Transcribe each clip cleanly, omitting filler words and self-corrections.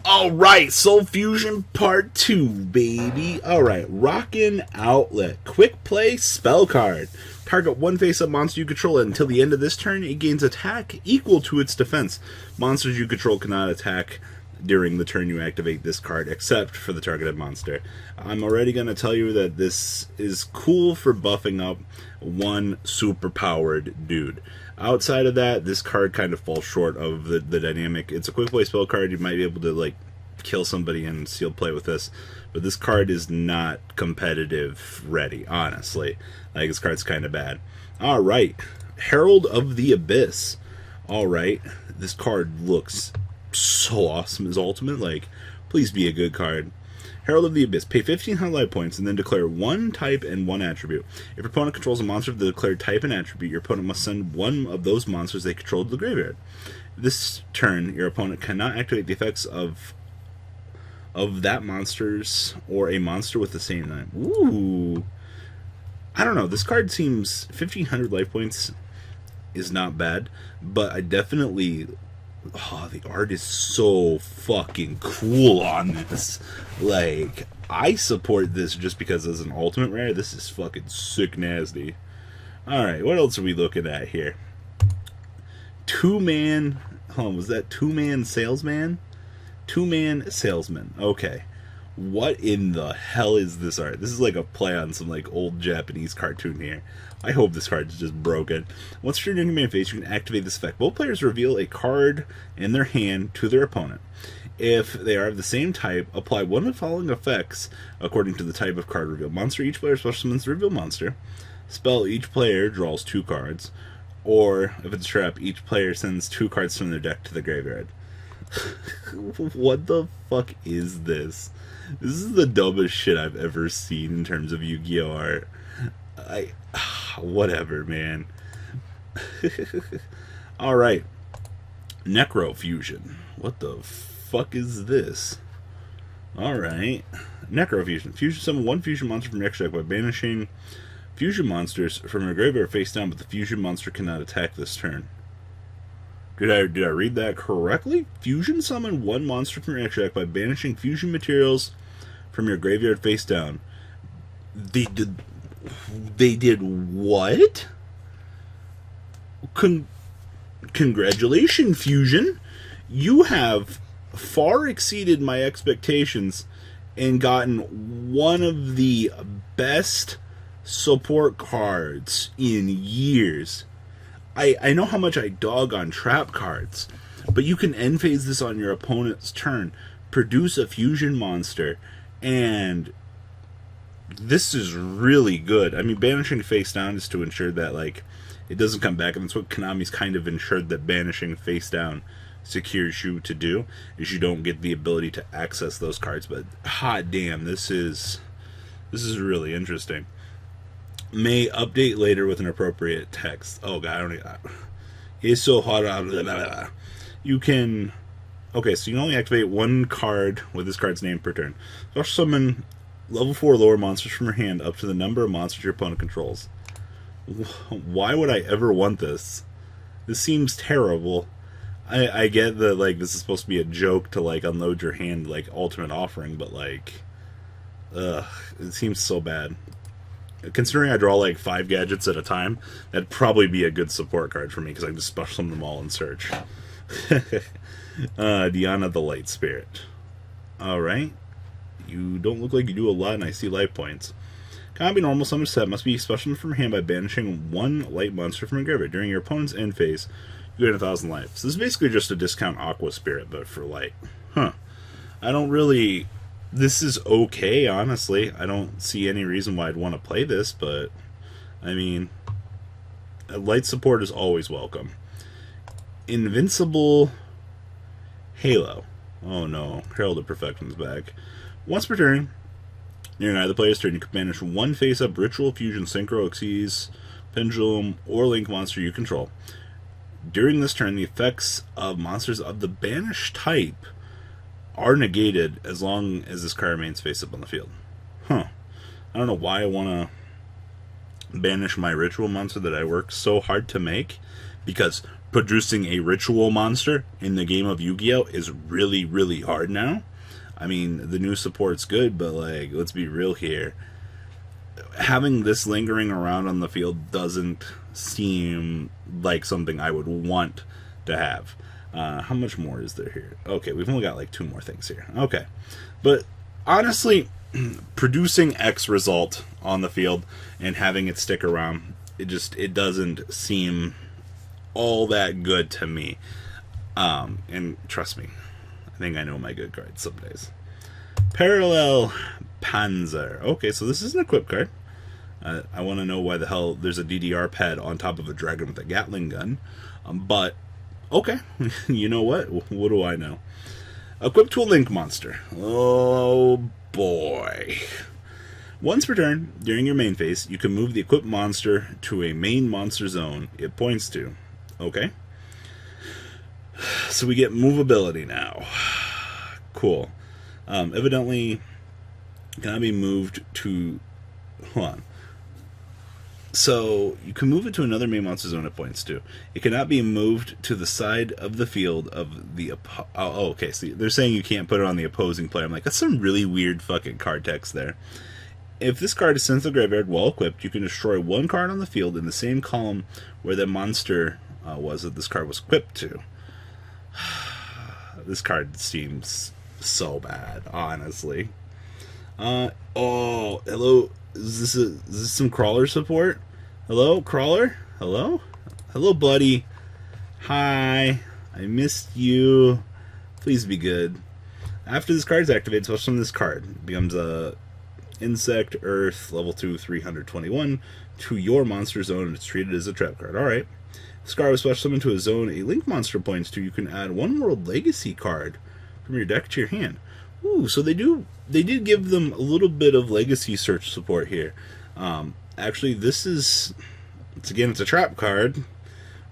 Alright, Soul Fusion Part 2, baby. Alright, Rockin' Outlet. Quick play spell card. Target one face-up monster you control, and until the end of this turn, it gains attack equal to its defense. Monsters you control cannot attack during the turn you activate this card, except for the targeted monster. I'm already going to tell you that this is cool for buffing up one super-powered dude. Outside of that, this card kind of falls short of the dynamic. It's a quick play spell card. You might be able to, like, kill somebody and sealed play with this, but this card is not competitive ready, honestly. Like, this card's kind of bad. Alright, Herald of the Abyss. Alright, this card looks so awesome as ultimate. Like, please be a good card. Herald of the Abyss. Pay 1,500 life points and then declare one type and one attribute. If your opponent controls a monster of the declared type and attribute, your opponent must send one of those monsters they control to the graveyard. This turn, your opponent cannot activate the effects of that monster's or a monster with the same name. Ooh. I don't know. This card seems 1,500 life points is not bad, but I definitely... Oh, the art is so fucking cool on this. Like, I support this just because as an ultimate rare, this is fucking sick nasty. Alright, what else are we looking at here? Two-man... Oh, was that two-man salesman? Two-man salesman. Okay. What in the hell is this art? This is like a play on some like old Japanese cartoon here. I hope this card is just broken. Once you're in your main phase, you can activate this effect. Both players reveal a card in their hand to their opponent. If they are of the same type, apply one of the following effects according to the type of card reveal. Monster, each player special summons the reveal monster. Spell, each player draws 2 cards. Or, if it's a trap, each player sends 2 cards from their deck to the graveyard. What the fuck is this? This is the dumbest shit I've ever seen in terms of Yu-Gi-Oh! Art. Whatever, man. Alright. Necro Fusion. What the fuck is this? Alright. Necro Fusion. Fusion summon one fusion monster from your extra deck by banishing fusion monsters from your graveyard face down, but the fusion monster cannot attack this turn. Did I read that correctly? Fusion summon one monster from your extra deck by banishing fusion materials from your graveyard face down. They did what? Congratulations, Fusion. You have far exceeded my expectations and gotten one of the best support cards in years. I know how much I dog on trap cards, but you can end phase this on your opponent's turn, produce a fusion monster, and this is really good. I mean, banishing face down is to ensure that, like, it doesn't come back, and that's what Konami's kind of ensured that banishing face down secures you to do, is you don't get the ability to access those cards. But hot damn, this is really interesting. May update later with an appropriate text. Oh god, I don't even... It's so hot. You can... Okay, so you can only activate one card with this card's name per turn. So summon level 4 lower monsters from your hand up to the number of monsters your opponent controls. Why would I ever want this? This seems terrible. I get that, like, this is supposed to be a joke to, like, unload your hand, like, ultimate offering, but, like... Ugh, it seems so bad. Considering I draw like 5 gadgets at a time, that'd probably be a good support card for me, because I can just special summon them all in search. Diana the Light Spirit. Alright. You don't look like you do a lot, and I see life points. Cannot normal summon set. Must be special summoned from hand by banishing one light monster from your graveyard. During your opponent's end phase, you gain 1,000 life. So this is basically just a discount Aqua Spirit, but for light. Huh. I don't really... This is okay, honestly. I don't see any reason why I'd want to play this, but, I mean, light support is always welcome. Invincible Halo. Oh no, Herald of Perfection's back. Once per turn, during either player's turn, you can banish one face-up Ritual Fusion, Synchro, Xyz, Pendulum, or Link monster you control. During this turn, the effects of monsters of the banished type are negated as long as this card remains face up on the field. Huh. I don't know why I want to banish my ritual monster that I worked so hard to make, because producing a ritual monster in the game of Yu-Gi-Oh! Is really, really hard now. I mean, the new support's good, but, like, let's be real here. Having this lingering around on the field doesn't seem like something I would want to have. How much more is there here? Okay, we've only got, like, 2 more things here. Okay. But, honestly, producing X result on the field and having it stick around, it doesn't seem all that good to me. And trust me, I think I know my good cards some days. Parallel Panzer. Okay, so this is an equip card. I want to know why the hell there's a DDR pad on top of a dragon with a Gatling gun. But, okay. You know what? What do I know? Equipped to a Link monster. Oh, boy. Once per turn, during your main phase, you can move the equipped monster to a main monster zone it points to. Okay. So we get movability now. Cool. Evidently, cannot be moved to... Hold on. So, you can move it to another main monster zone it points to. It cannot be moved to the side of the field of the... okay, so they're saying you can't put it on the opposing player. I'm like, that's some really weird fucking card text there. If this card is sent to the graveyard while equipped, you can destroy 1 card on the field in the same column where the monster was that this card was equipped to. This card seems so bad, honestly. Oh, hello. Is this some crawler support? Hello, crawler? Hello? Hello, buddy. Hi. I missed you. Please be good. After this card is activated, special summon this card. It becomes a insect, earth, level 2, 321 to your monster zone, and it's treated as a trap card. Alright. This card was special summoned to a zone a Link monster points to. You can add 1 World Legacy card from your deck to your hand. Ooh, so they did give them a little bit of legacy search support here. Actually, it's a trap card.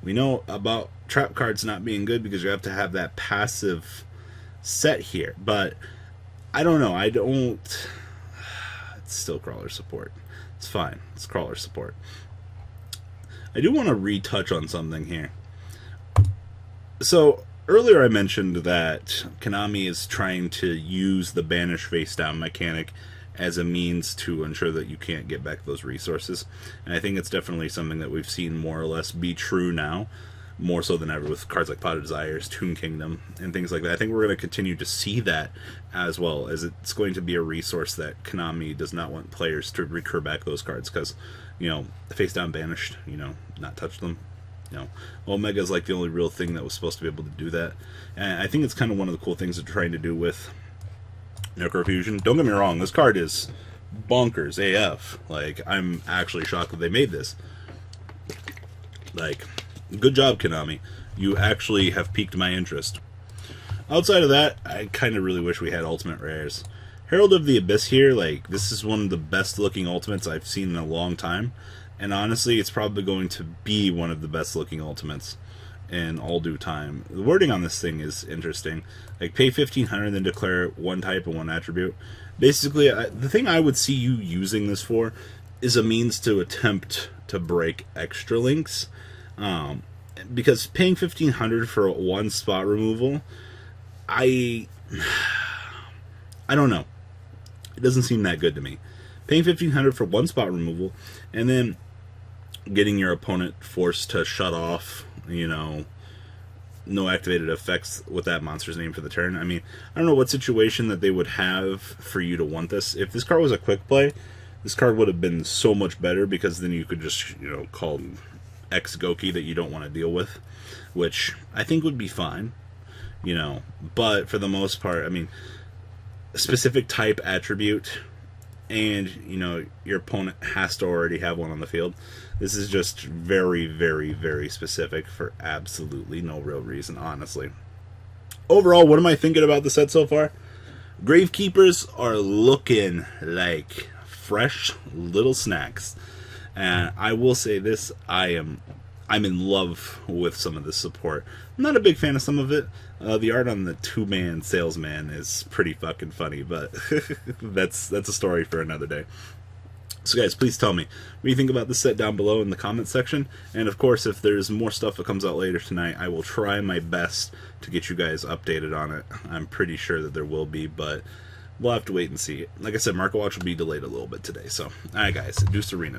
We know about trap cards not being good because you have to have that passive set here. But I don't know. It's still crawler support. It's fine. It's crawler support. I do want to retouch on something here. So, earlier I mentioned that Konami is trying to use the banish face down mechanic as a means to ensure that you can't get back those resources. And I think it's definitely something that we've seen more or less be true now, more so than ever with cards like Pot of Desires, Toon Kingdom, and things like that. I think we're going to continue to see that as well, as it's going to be a resource that Konami does not want players to recur back those cards because, face down banished, not touch them. Omega's like the only real thing that was supposed to be able to do that. And I think it's kind of one of the cool things they're trying to do with Necro Fusion. Don't get me wrong, this card is bonkers AF. Like, I'm actually shocked that they made this. Like, good job, Konami. You actually have piqued my interest. Outside of that, I kind of really wish we had ultimate rares. Herald of the Abyss here, like, this is one of the best looking ultimates I've seen in a long time. And honestly, it's probably going to be one of the best looking ultimates in all due time. The wording on this thing is interesting. Like, pay 1,500, then declare 1 type and 1 attribute. Basically, the thing I would see you using this for is a means to attempt to break extra links. Because paying 1,500 for 1 spot removal, I don't know. It doesn't seem that good to me. Paying 1,500 for 1 spot removal, and then getting your opponent forced to shut off, no activated effects with that monster's name for the turn. I mean, I don't know what situation that they would have for you to want this. If this card was a quick play, this card would have been so much better because then you could just, call X Goki that you don't want to deal with, which I think would be fine, But for the most part, I mean, a specific type attribute, and your opponent has to already have one on the field. This is just very, very, very specific for absolutely no real reason, honestly. Overall, what am I thinking about the set so far? Gravekeepers are looking like fresh little snacks, and I will say this: I'm in love with some of this support. I'm not a big fan of some of it. The art on the 2-man salesman is pretty fucking funny, but that's a story for another day. So guys, please tell me what you think about this set down below in the comment section. And of course, if there's more stuff that comes out later tonight, I will try my best to get you guys updated on it. I'm pretty sure that there will be, but we'll have to wait and see. Like I said, Market Watch will be delayed a little bit today. So, alright guys, Deuce Arena.